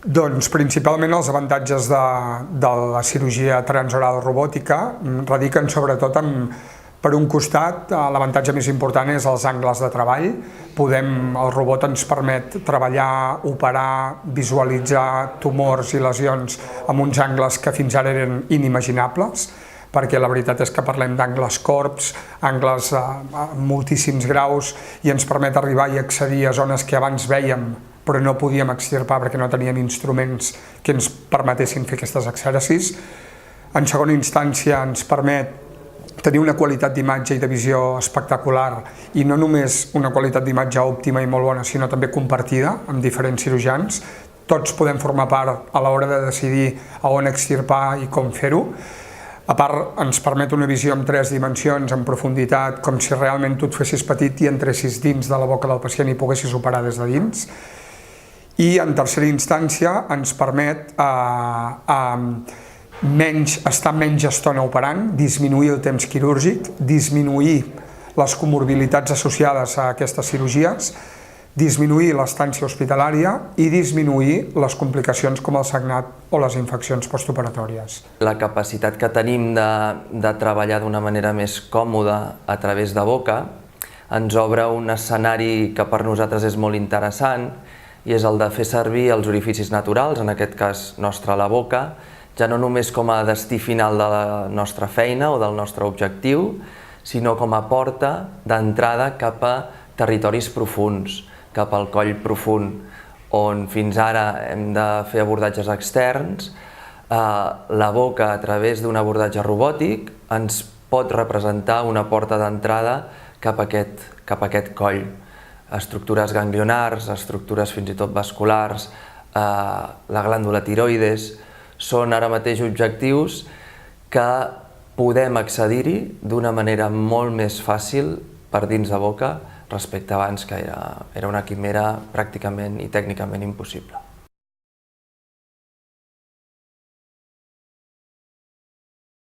Doncs principalment els avantatges de la cirurgia transoral robòtica radiquen sobretot per un costat, l'avantatge més important és els angles de treball. El robot ens permet treballar, operar, visualitzar tumors i lesions amb uns angles que fins ara eren inimaginables, perquè la veritat és que parlem d'angles corbs, angles a moltíssims graus, i ens permet arribar i accedir a zones que abans vèiem però no podíem extirpar perquè no teníem instruments que ens permetessin fer aquestes exèrcies. En segona instància ens permet tenir una qualitat d'imatge i de visió espectacular, i no només una qualitat d'imatge òptima i molt bona, sinó també compartida amb diferents cirurgians. Tots podem formar part a l'hora de decidir a on extirpar i com fer-ho. A part, ens permet una visió en 3 dimensions, en profunditat, com si realment tu et fessis petit i entressis dins de la boca del pacient i poguessis operar des de dins. I en tercera instància ens permet estar menys estona operant, disminuir el temps quirúrgic, disminuir les comorbilitats associades a aquestes cirurgies, disminuir l'estància hospitalària i disminuir les complicacions com el sagnat o les infeccions postoperatòries. La capacitat que tenim de treballar d'una manera més còmoda a través de boca ens obre un escenari que per nosaltres és molt interessant, i és el de fer servir els orificis naturals, en aquest cas nostre la boca, ja no només com a destí final de la nostra feina o del nostre objectiu, sinó com a porta d'entrada cap a territoris profuns, cap al coll profund, on fins ara hem de fer abordatges externs. La boca, a través d'un abordatge robòtic, ens pot representar una porta d'entrada cap a aquest coll. Estructures ganglionars, estructures fins i tot vasculars, la glàndula tiroides, són ara mateix objectius que podem accedir-hi d'una manera molt més fàcil per dins de boca respecte abans, que era una quimera pràcticament i tècnicament impossible.